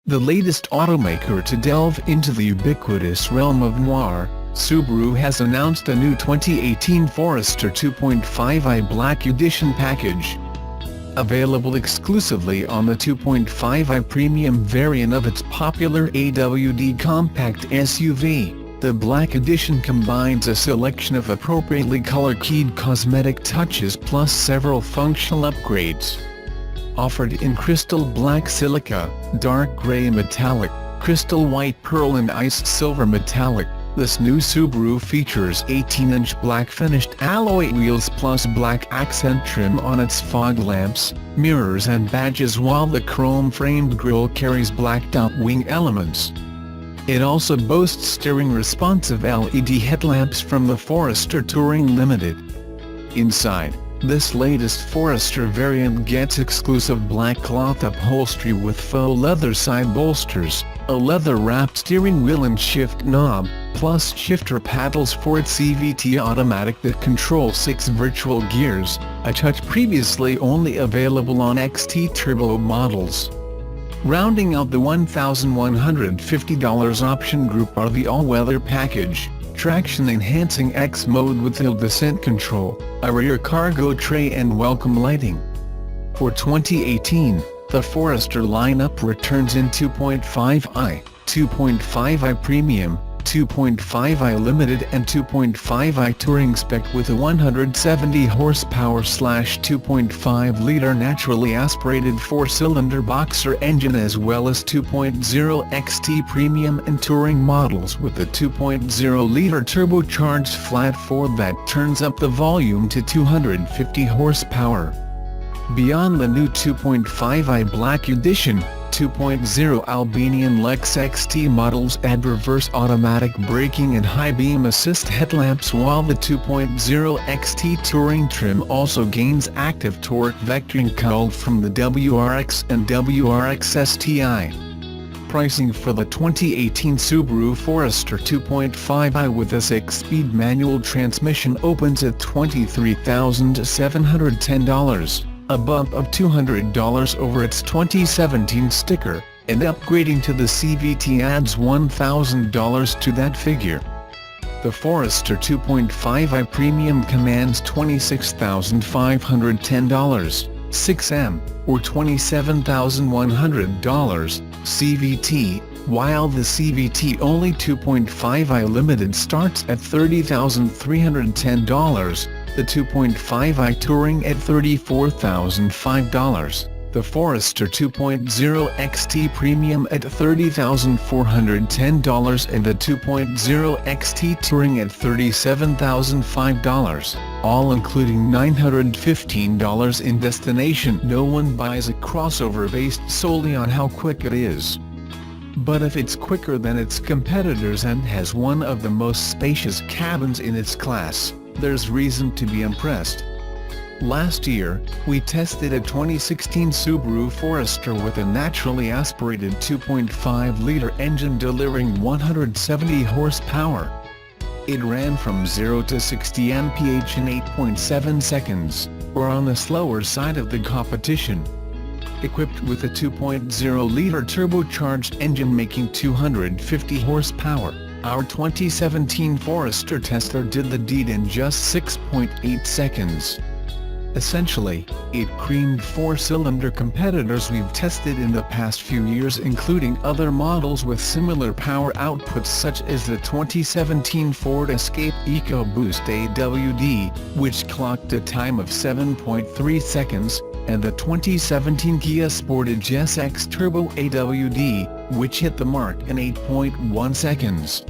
The latest automaker to delve into the ubiquitous realm of noir, Subaru has announced a new 2018 Forester 2.5i Black Edition package. Available exclusively on the 2.5i premium variant of its popular AWD compact SUV, the Black Edition combines a selection of appropriately color-keyed cosmetic touches plus several functional upgrades. Offered in Crystal Black Silica, Dark Grey Metallic, Crystal White Pearl and Ice Silver Metallic, this new Subaru features 18-inch black finished alloy wheels plus black accent trim on its fog lamps, mirrors and badges, while the chrome-framed grille carries blacked-out wing elements. It also boasts steering-responsive LED headlamps from the Forester Touring Limited. Inside, this latest Forester variant gets exclusive black cloth upholstery with faux leather side bolsters, a leather-wrapped steering wheel and shift knob, plus shifter paddles for its CVT automatic that controls 6 virtual gears, a touch previously only available on XT Turbo models. Rounding out the $1,150 option group are the all-weather package, traction-enhancing X mode with hill descent control, a rear cargo tray and welcome lighting. For 2018, the Forester lineup returns in 2.5i, 2.5i Premium, 2.5i Limited and 2.5i Touring spec with a 170 horsepower/2.5-liter naturally aspirated 4-cylinder boxer engine, as well as 2.0 XT Premium and Touring models with a 2.0-liter turbocharged flat 4 that turns up the volume to 250 horsepower. Beyond the new 2.5i Black Edition, 2.0 Albanian Lex XT models add reverse automatic braking and high beam assist headlamps, while the 2.0 XT Touring trim also gains active torque vectoring culled from the WRX and WRX STI. Pricing for the 2018 Subaru Forester 2.5i with a 6-speed manual transmission opens at $23,710. A bump of $200 over its 2017 sticker, and upgrading to the CVT adds $1,000 to that figure. The Forester 2.5i Premium commands $26,510, 6M, or $27,100, CVT, while the CVT-only 2.5i Limited starts at $30,310. The 2.5i Touring at $34,005, the Forester 2.0 XT Premium at $30,410 and the 2.0 XT Touring at $37,005, all including $915 in destination. No one buys a crossover based solely on how quick it is. But if it's quicker than its competitors and has one of the most spacious cabins in its class, there's reason to be impressed. Last year, we tested a 2016 Subaru Forester with a naturally aspirated 2.5-liter engine delivering 170 horsepower. It ran from 0 to 60 mph in 8.7 seconds, or on the slower side of the competition. Equipped with a 2.0-liter turbocharged engine making 250 horsepower, our 2017 Forester tester did the deed in just 6.8 seconds. Essentially, it creamed 4-cylinder competitors we've tested in the past few years, including other models with similar power outputs such as the 2017 Ford Escape EcoBoost AWD, which clocked a time of 7.3 seconds, and the 2017 Kia Sportage SX Turbo AWD, which hit the mark in 8.1 seconds.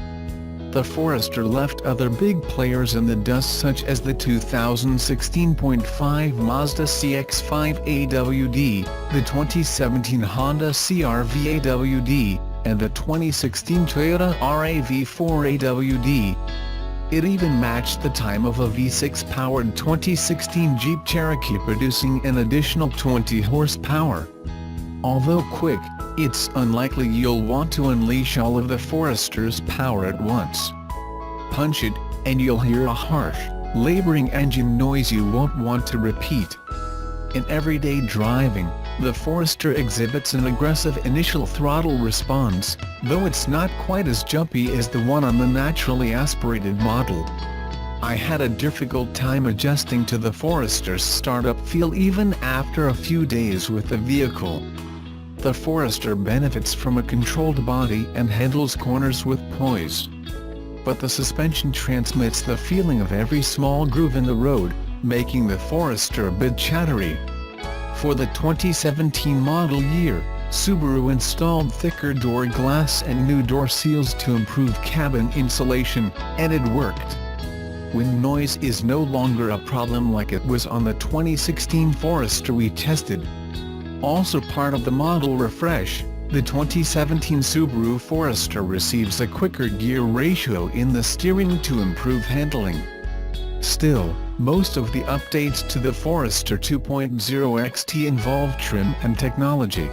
The Forester left other big players in the dust, such as the 2016.5 Mazda CX-5 AWD, the 2017 Honda CR-V AWD, and the 2016 Toyota RAV4 AWD. It even matched the time of a V6-powered 2016 Jeep Cherokee, producing an additional 20 horsepower. Although quick, it's unlikely you'll want to unleash all of the Forester's power at once. Punch it, and you'll hear a harsh, laboring engine noise you won't want to repeat. In everyday driving, The Forester exhibits an aggressive initial throttle response, though it's not quite as jumpy as the one on the naturally aspirated model. I had a difficult time adjusting to the Forester's startup feel even after a few days with the vehicle. The Forester benefits from a controlled body and handles corners with poise. But the suspension transmits the feeling of every small groove in the road, making the Forester a bit chattery. For the 2017 model year, Subaru installed thicker door glass and new door seals to improve cabin insulation, and it worked. Wind noise is no longer a problem like it was on the 2016 Forester we tested. Also part of the model refresh, the 2017 Subaru Forester receives a quicker gear ratio in the steering to improve handling. Still, most of the updates to the Forester 2.0 XT involve trim and technology.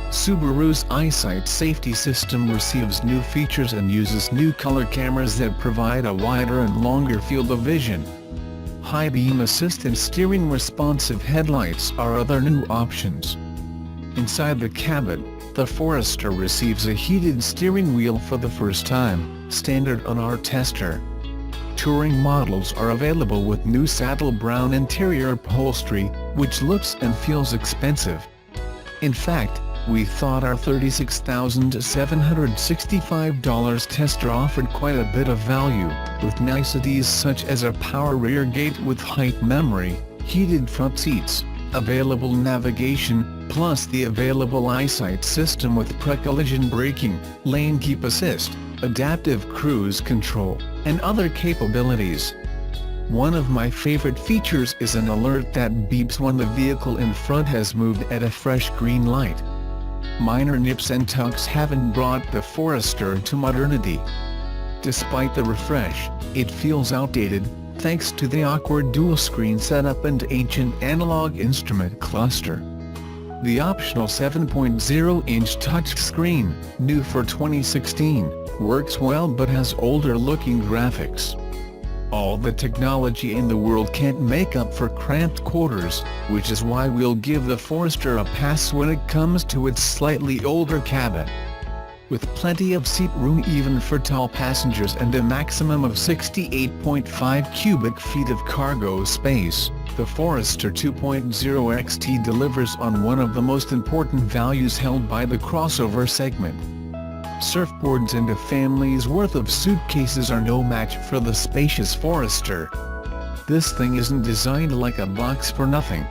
Subaru's EyeSight safety system receives new features and uses new color cameras that provide a wider and longer field of vision. High beam assist and steering responsive headlights are other new options. Inside the cabin, the Forester receives a heated steering wheel for the first time, standard on our tester. Touring models are available with new saddle brown interior upholstery, which looks and feels expensive. In fact, we thought our $36,765 tester offered quite a bit of value, with niceties such as a power rear gate with height memory, heated front seats, available navigation, plus the available EyeSight system with pre-collision braking, lane keep assist, adaptive cruise control, and other capabilities. One of my favorite features is an alert that beeps when the vehicle in front has moved at a fresh green light. Minor nips and tucks haven't brought the Forester to modernity. Despite the refresh, it feels outdated, thanks to the awkward dual-screen setup and ancient analog instrument cluster. The optional 7.0-inch touchscreen, new for 2016, works well but has older-looking graphics. All the technology in the world can't make up for cramped quarters, which is why we'll give the Forester a pass when it comes to its slightly older cabin. With plenty of seat room even for tall passengers and a maximum of 68.5 cubic feet of cargo space, the Forester 2.0 XT delivers on one of the most important values held by the crossover segment. Surfboards and a family's worth of suitcases are no match for the spacious Forester. This thing isn't designed like a box for nothing.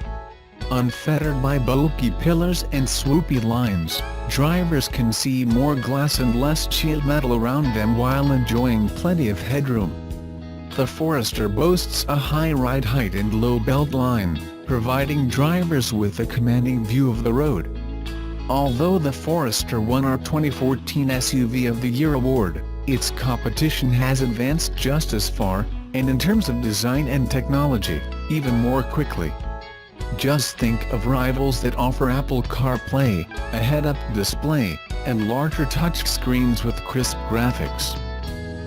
Unfettered by bulky pillars and swoopy lines, drivers can see more glass and less sheet metal around them while enjoying plenty of headroom. The Forester boasts a high ride height and low belt line, providing drivers with a commanding view of the road. Although the Forester won our 2014 SUV of the Year award, its competition has advanced just as far, and in terms of design and technology, even more quickly. Just think of rivals that offer Apple CarPlay, a head-up display, and larger touchscreens with crisp graphics.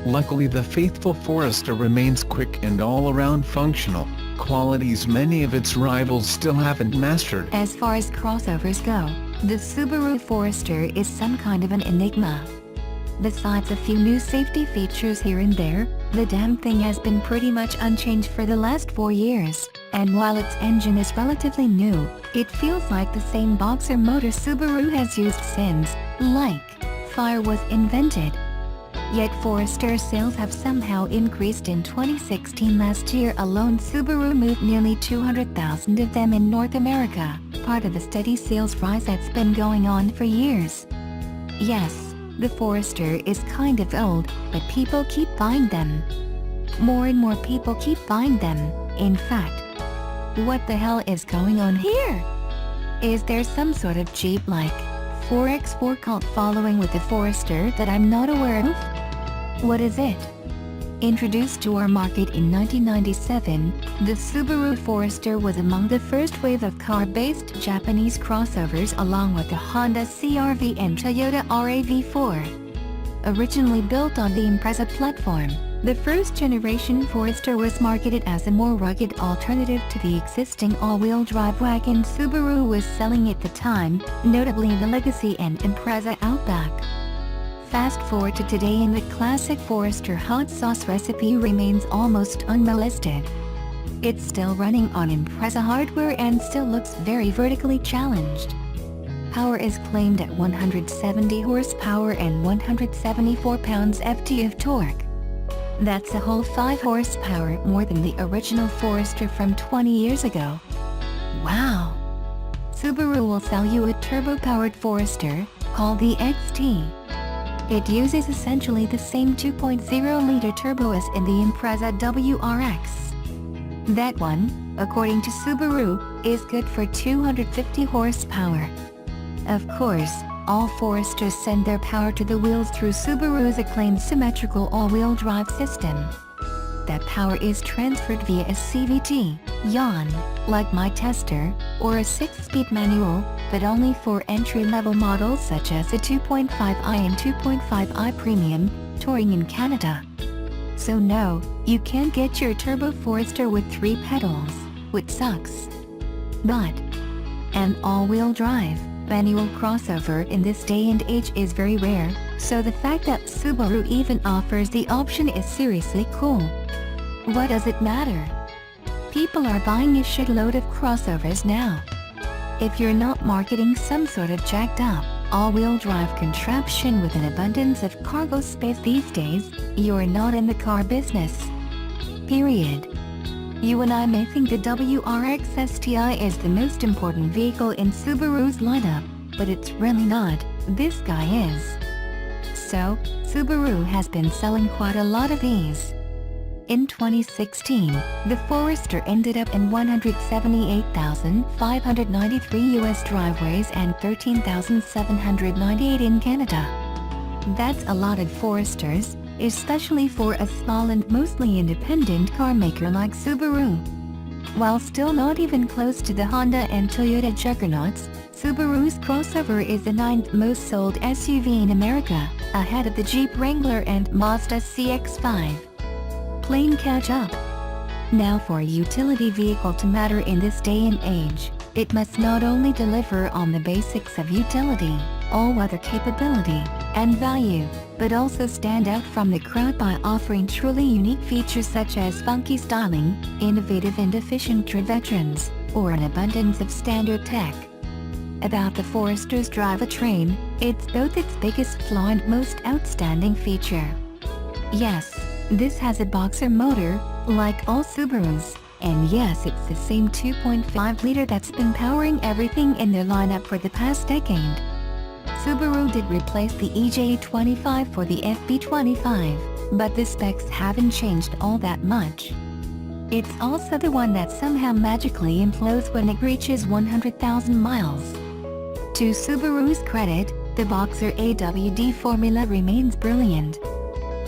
Luckily the faithful Forester remains quick and all-around functional, qualities many of its rivals still haven't mastered. As far as crossovers go, the Subaru Forester is some kind of an enigma. Besides a few new safety features here and there, the damn thing has been pretty much unchanged for the last 4 years, and while its engine is relatively new, it feels like the same boxer motor Subaru has used since, like, fire was invented. Yet Forester sales have somehow increased in 2016. Last year alone Subaru moved nearly 200,000 of them in North America, part of the steady sales rise that's been going on for years. Yes, the Forester is kind of old, but people keep buying them. More and more people keep buying them, in fact. What the hell is going on here? Is there some sort of Jeep-like 4x4 cult following with the Forester that I'm not aware of? What is it? Introduced to our market in 1997, the Subaru Forester was among the first wave of car-based Japanese crossovers along with the Honda CR-V and Toyota RAV4. Originally built on the Impreza platform, The first-generation Forester was marketed as a more rugged alternative to the existing all-wheel drive wagon Subaru was selling at the time, notably the Legacy and Impreza Outback. Fast forward to today and the classic Forester hot sauce recipe remains almost unmolested. It's still running on Impreza hardware and still looks very vertically challenged. Power is claimed at 170 horsepower and 174 pounds-ft of torque. That's a whole 5 horsepower more than the original Forester from 20 years ago. Wow! Subaru will sell you a turbo-powered Forester, called the XT. It uses essentially the same 2.0-liter turbo as in the Impreza WRX. That one, according to Subaru, is good for 250 horsepower. Of course, all Foresters send their power to the wheels through Subaru's acclaimed symmetrical all-wheel drive system. That power is transferred via a CVT, yawn, like my Tester, or a 6-speed manual, but only for entry-level models such as the 2.5i and 2.5i Premium, touring in Canada. So no, you can't get your Turbo Forester with 3 pedals, which sucks. But an all-wheel drive manual crossover in this day and age is very rare, so the fact that Subaru even offers the option is seriously cool. What does it matter? People are buying a shitload of crossovers now. If you're not marketing some sort of jacked up, all-wheel drive contraption with an abundance of cargo space these days, you're not in the car business. Period. You and I may think the WRX STI is the most important vehicle in Subaru's lineup, but it's really not, this guy is. So, Subaru has been selling quite a lot of these. In 2016, the Forester ended up in 178,593 US driveways and 13,798 in Canada. That's a lot of Foresters, especially for a small and mostly independent car maker like Subaru. While still not even close to the Honda and Toyota juggernauts, Subaru's crossover is the 9th most sold SUV in America, ahead of the Jeep Wrangler and Mazda CX-5. Plain catch up. Now for a utility vehicle to matter in this day and age, it must not only deliver on the basics of utility, all-weather capability, and value, but also stand out from the crowd by offering truly unique features such as funky styling, innovative and efficient veterans, or an abundance of standard tech. About the Forester's drivetrain, it's both its biggest flaw and most outstanding feature. Yes, this has a boxer motor, like all Subarus, and yes, it's the same 2.5-liter that's been powering everything in their lineup for the past decade. Subaru did replace the EJ25 for the FB25, but the specs haven't changed all that much. It's also the one that somehow magically implodes when it reaches 100,000 miles. To Subaru's credit, the Boxer AWD formula remains brilliant.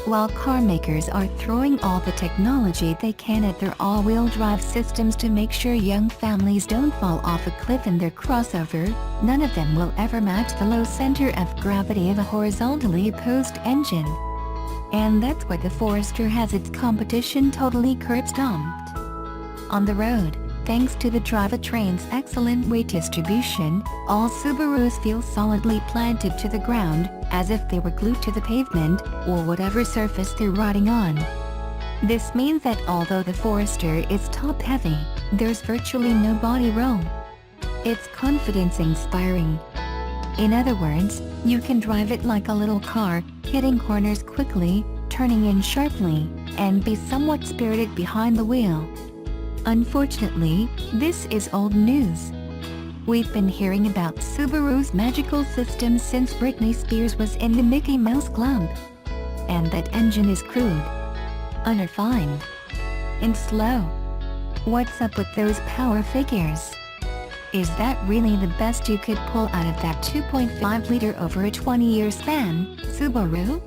While car makers are throwing all the technology they can at their all-wheel drive systems to make sure young families don't fall off a cliff in their crossover, none of them will ever match the low center of gravity of a horizontally opposed engine. And that's why the Forester has its competition totally curb-stomped. On the road, thanks to the drivetrain's excellent weight distribution, all Subarus feel solidly planted to the ground, as if they were glued to the pavement, or whatever surface they're riding on. This means that although the Forester is top-heavy, there's virtually no body roll. It's confidence-inspiring. In other words, you can drive it like a little car, hitting corners quickly, turning in sharply, and be somewhat spirited behind the wheel. Unfortunately, this is old news. We've been hearing about Subaru's magical system since Britney Spears was in the Mickey Mouse Club. And that engine is crude, unrefined, and slow. What's up with those power figures? Is that really the best you could pull out of that 2.5-liter over a 20-year span, Subaru?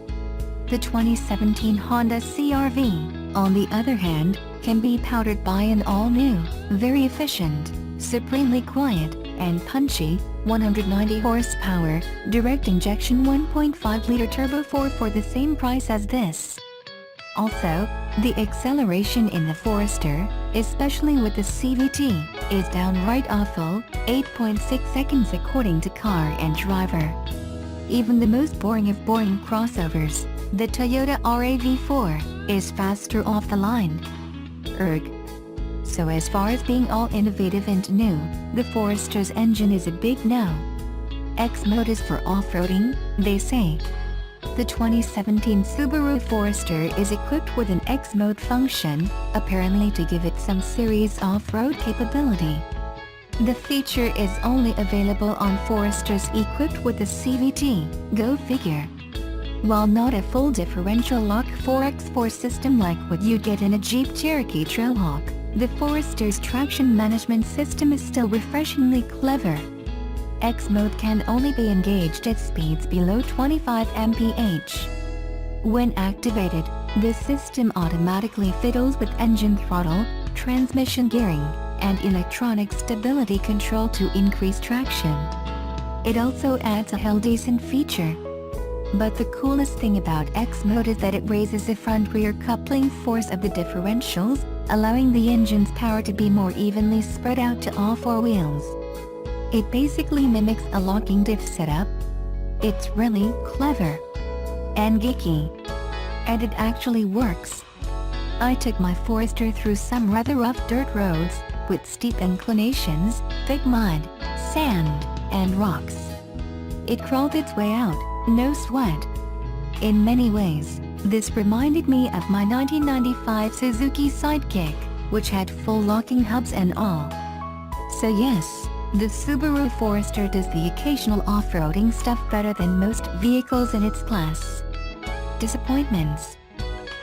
The 2017 Honda CR-V, on the other hand, can be powered by an all-new, very efficient, supremely quiet, and punchy, 190 horsepower, direct injection 1.5-liter turbo 4 for the same price as this. Also, the acceleration in the Forester, especially with the CVT, is downright awful, 8.6 seconds according to Car and Driver. Even the most boring of boring crossovers, the Toyota RAV4, is faster off the line. Erg. So as far as being all innovative and new, the Forester's engine is a big no. X mode is for off-roading, they say. The 2017 Subaru Forester is equipped with an X mode function, apparently to give it some serious off-road capability. The feature is only available on Foresters equipped with the CVT, go figure. While not a full differential lock 4x4 system like what you'd get in a Jeep Cherokee Trailhawk, the Forester's traction management system is still refreshingly clever. X mode can only be engaged at speeds below 25 mph. When activated, the system automatically fiddles with engine throttle, transmission gearing, and electronic stability control to increase traction. It also adds a hell decent feature. But the coolest thing about X mode is that it raises the front-rear coupling force of the differentials, allowing the engine's power to be more evenly spread out to all four wheels. It basically mimics a locking diff setup. It's really clever and geeky. And it actually works. I took my Forester through some rather rough dirt roads, with steep inclinations, thick mud, sand, and rocks. It crawled its way out, no sweat. In many ways, this reminded me of my 1995 Suzuki Sidekick, which had full locking hubs and all. So yes, the Subaru Forester does the occasional off-roading stuff better than most vehicles in its class. Disappointments.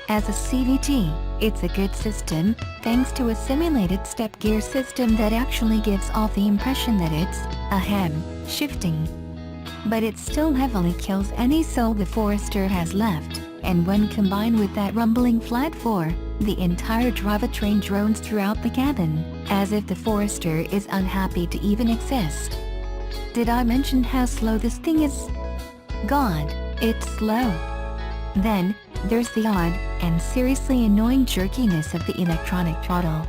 As a CVT, it's a good system, thanks to a simulated step gear system that actually gives off the impression that it's shifting. But it still heavily kills any soul the Forester has left, and when combined with that rumbling flat 4, the entire drivetrain drones throughout the cabin, as if the Forester is unhappy to even exist. Did I mention how slow this thing is? God, it's slow. Then, there's the odd, and seriously annoying jerkiness of the electronic throttle.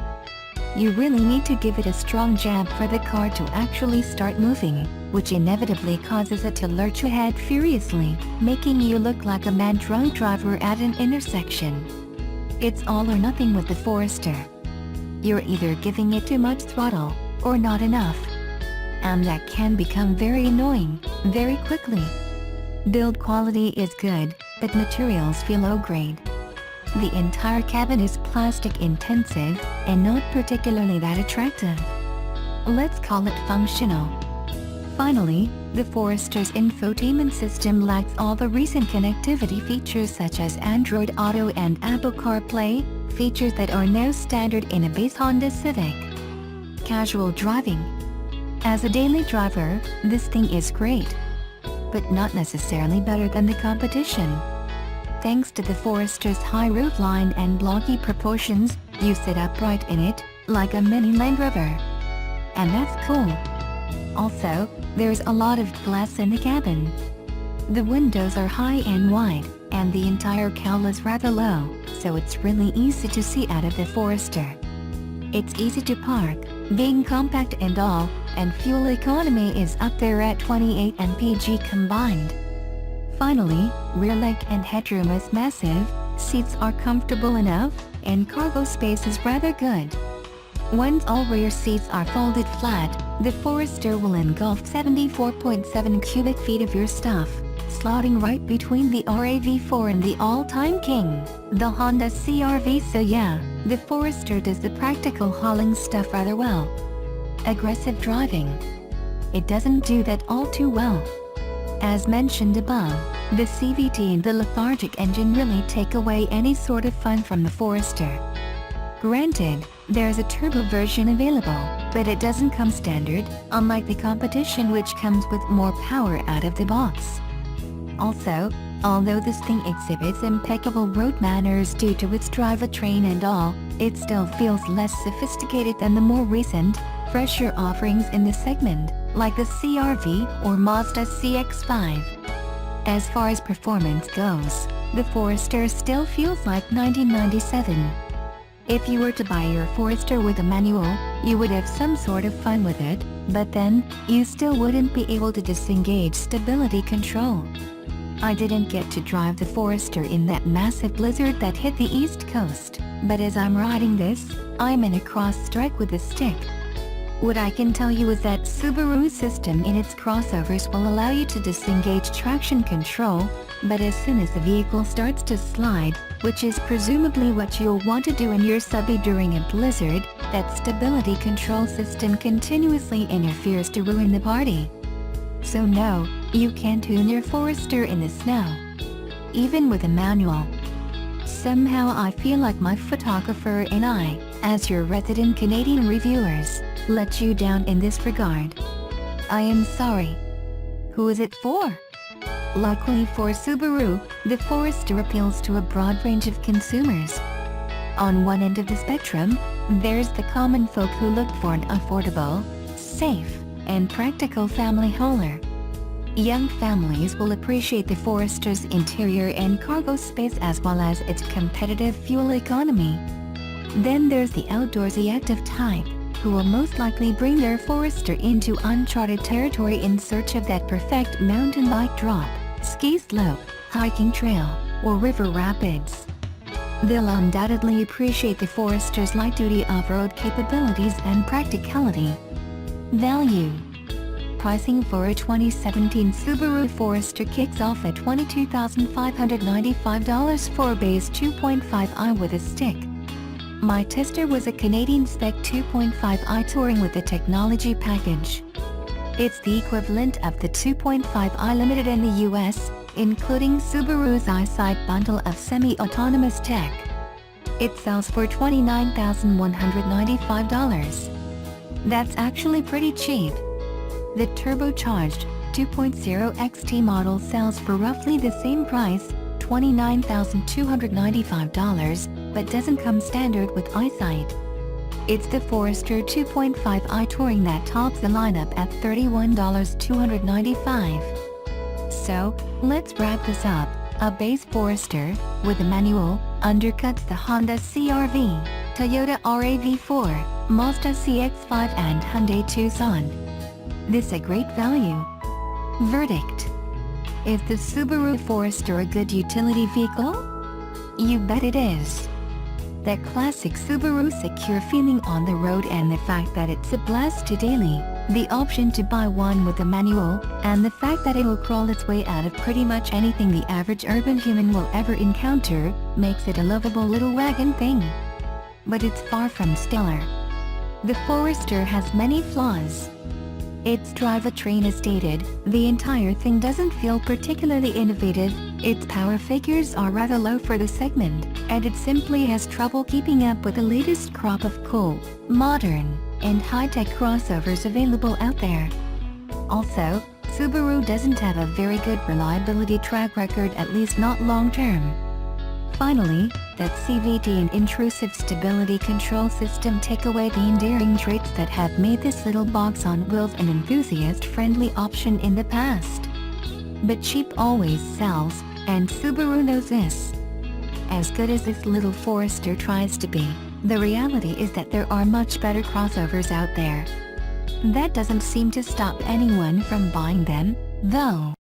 You really need to give it a strong jab for the car to actually start moving, which inevitably causes it to lurch ahead furiously, making you look like a mad drunk driver at an intersection. It's all or nothing with the Forester. You're either giving it too much throttle, or not enough. And that can become very annoying, very quickly. Build quality is good, but materials feel low-grade. The entire cabin is plastic-intensive, and not particularly that attractive. Let's call it functional. Finally, the Forester's infotainment system lacks all the recent connectivity features such as Android Auto and Apple CarPlay, features that are now standard in a base Honda Civic. Casual driving. As a daily driver, this thing is great, but not necessarily better than the competition. Thanks to the Forester's high roofline and blocky proportions, you sit upright in it, like a mini Land Rover. And that's cool. Also, there's a lot of glass in the cabin. The windows are high and wide, and the entire cowl is rather low, so it's really easy to see out of the Forester. It's easy to park, being compact and all, and fuel economy is up there at 28 mpg combined. Finally, rear leg and headroom is massive, seats are comfortable enough, and cargo space is rather good. Once all rear seats are folded flat, the Forester will engulf 74.7 cubic feet of your stuff, slotting right between the RAV4 and the all-time king, the Honda CR-V. So yeah, the Forester does the practical hauling stuff rather well. Aggressive driving. It doesn't do that all too well. As mentioned above, the CVT and the lethargic engine really take away any sort of fun from the Forester. Granted, there's a turbo version available, but it doesn't come standard, unlike the competition which comes with more power out of the box. Also, although this thing exhibits impeccable road manners due to its drivetrain and all, it still feels less sophisticated than the more recent, fresher offerings in the segment, like the CR-V or Mazda CX-5. As far as performance goes, the Forester still feels like 1997. If you were to buy your Forester with a manual, you would have some sort of fun with it, but then, you still wouldn't be able to disengage stability control. I didn't get to drive the Forester in that massive blizzard that hit the East Coast, but as I'm riding this, I'm in a cross-strike with the stick. What I can tell you is that Subaru's system in its crossovers will allow you to disengage traction control, but as soon as the vehicle starts to slide, which is presumably what you'll want to do in your subby during a blizzard, that stability control system continuously interferes to ruin the party. So no, you can't tune your Forester in the snow. Even with a manual. Somehow I feel like my photographer and I, as your resident Canadian reviewers, let you down in this regard. I am sorry. Who is it for? Luckily for Subaru, the Forester appeals to a broad range of consumers. On one end of the spectrum, there's the common folk who look for an affordable, safe, and practical family hauler. Young families will appreciate the Forester's interior and cargo space as well as its competitive fuel economy. Then there's the outdoorsy active type, who will most likely bring their Forester into uncharted territory in search of that perfect mountain bike drop, ski slope, hiking trail, or river rapids. They'll undoubtedly appreciate the Forester's light-duty off-road capabilities and practicality. Value. Pricing for a 2017 Subaru Forester kicks off at $22,595 for a base 2.5i with a stick. My tester was a Canadian spec 2.5i Touring with the technology package. It's the equivalent of the 2.5i Limited in the US, including Subaru's EyeSight bundle of semi-autonomous tech. It sells for $29,195. That's actually pretty cheap. The turbocharged 2.0 XT model sells for roughly the same price, $29,295, but doesn't come standard with EyeSight. It's the Forester 2.5i Touring that tops the lineup at $31,295. So, let's wrap this up. A base Forester, with a manual, undercuts the Honda CR-V, Toyota RAV4, Mazda CX-5 and Hyundai Tucson. This a great value. Verdict. Is the Subaru Forester a good utility vehicle? You bet it is. That classic Subaru secure feeling on the road and the fact that it's a blast to daily, the option to buy one with a manual, and the fact that it will crawl its way out of pretty much anything the average urban human will ever encounter, makes it a lovable little wagon thing. But it's far from stellar. The Forester has many flaws. Its drivetrain is dated, the entire thing doesn't feel particularly innovative, its power figures are rather low for the segment, and it simply has trouble keeping up with the latest crop of cool, modern, and high-tech crossovers available out there. Also, Subaru doesn't have a very good reliability track record, at least not long-term. Finally, that CVT and intrusive stability control system take away the endearing traits that have made this little box on wheels an enthusiast-friendly option in the past. But cheap always sells, and Subaru knows this. As good as this little Forester tries to be, the reality is that there are much better crossovers out there. That doesn't seem to stop anyone from buying them, though.